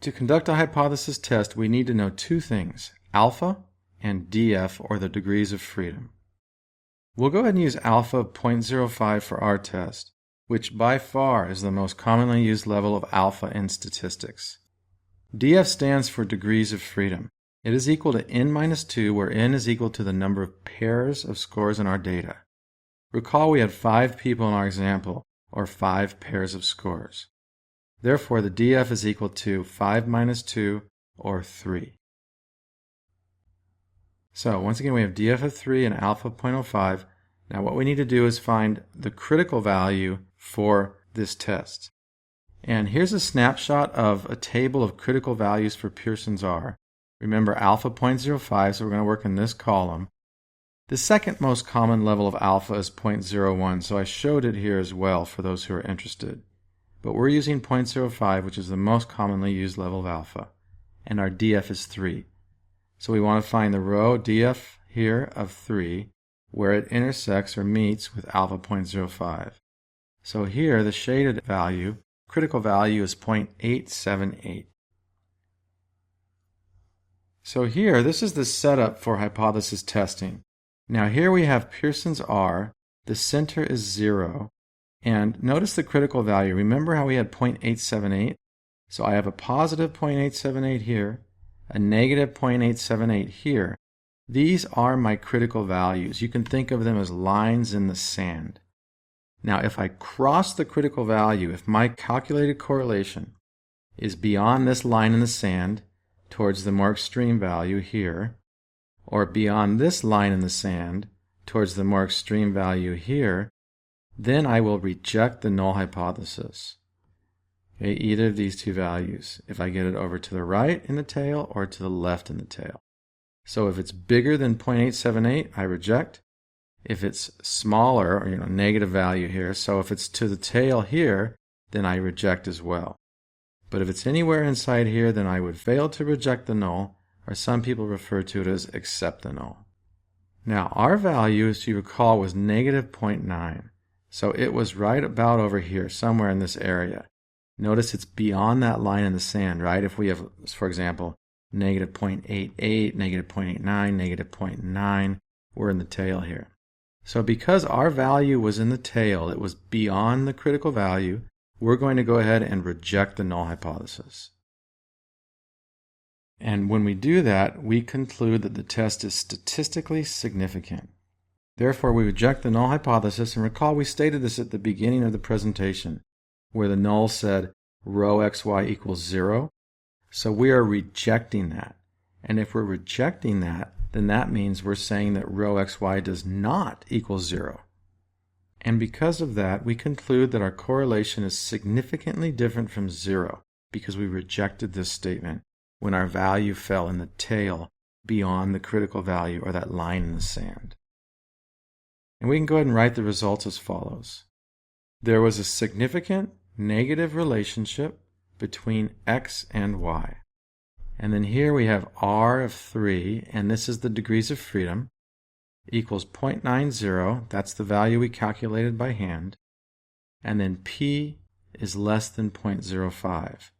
To conduct a hypothesis test, we need to know two things, alpha and DF, or the degrees of freedom. We'll go ahead and use alpha of 0.05 for our test, which by far is the most commonly used level of alpha in statistics. DF stands for degrees of freedom. It is equal to n-2, where n is equal to the number of pairs of scores in our data. Recall we had 5 people in our example, or 5 pairs of scores. Therefore, the DF is equal to 5 minus 2, or 3. So, once again, we have DF of 3 and alpha of 0.05. Now, what we need to do is find the critical value for this test. And here's a snapshot of a table of critical values for Pearson's R. Remember, alpha 0.05, so we're going to work in this column. The second most common level of alpha is 0.01, so I showed it here as well for those who are interested. But we're using 0.05, which is the most commonly used level of alpha, and our DF is 3. So we want to find the row DF here of 3, where it intersects or meets with alpha 0.05. So here, the shaded value, critical value, is 0.878. So here, this is the setup for hypothesis testing. Now here we have Pearson's R, the center is 0, and notice the critical value. Remember how we had 0.878? So I have a positive 0.878 here, a negative 0.878 here. These are my critical values. You can think of them as lines in the sand. Now if I cross the critical value, if my calculated correlation is beyond this line in the sand towards the more extreme value here, or beyond this line in the sand towards the more extreme value here, then I will reject the null hypothesis. Okay, either of these two values, if I get it over to the right in the tail or to the left in the tail. So if it's bigger than 0.878, I reject. If it's smaller, or negative value here, so if it's to the tail here, then I reject as well. But if it's anywhere inside here, then I would fail to reject the null, or some people refer to it as accept the null. Now our value, as you recall, was negative 0.9. So it was right about over here, somewhere in this area. Notice it's beyond that line in the sand, right? If we have, for example, negative 0.88, negative 0.89, negative 0.9, we're in the tail here. So because our value was in the tail, it was beyond the critical value, we're going to go ahead and reject the null hypothesis. And when we do that, we conclude that the test is statistically significant. Therefore, we reject the null hypothesis, and recall we stated this at the beginning of the presentation, where the null said rho xy equals 0. So we are rejecting that. And if we're rejecting that, then that means we're saying that rho xy does not equal 0. And because of that, we conclude that our correlation is significantly different from 0, because we rejected this statement when our value fell in the tail beyond the critical value, or that line in the sand. And we can go ahead and write the results as follows. There was a significant negative relationship between x and y. And then here we have R of 3, and this is the degrees of freedom, equals 0.90, that's the value we calculated by hand, and then P is less than 0.05.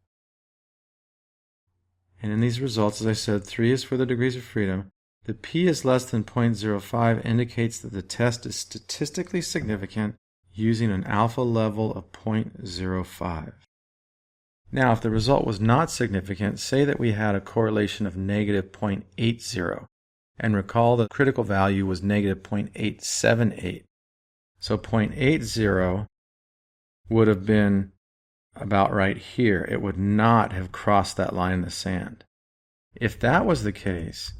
And in these results, as I said, 3 is for the degrees of freedom. The P is less than 0.05 indicates that the test is statistically significant using an alpha level of 0.05. Now, if the result was not significant, say that we had a correlation of negative 0.80, and recall the critical value was negative 0.878. So 0.80 would have been about right here. It would not have crossed that line in the sand. If that was the case,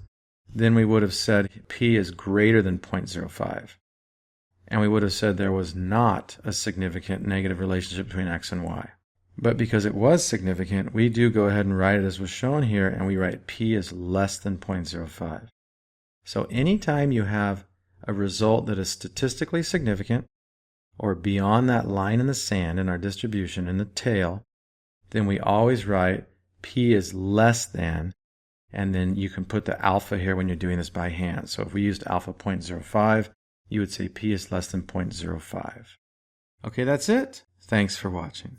then we would have said P is greater than 0.05. And we would have said there was not a significant negative relationship between x and y. But because it was significant, we do go ahead and write it as was shown here, and we write P is less than 0.05. So anytime you have a result that is statistically significant, or beyond that line in the sand in our distribution in the tail, then we always write P is less than, and then you can put the alpha here when you're doing this by hand. So if we used alpha 0.05, you would say P is less than 0.05. Okay, that's it. Thanks for watching.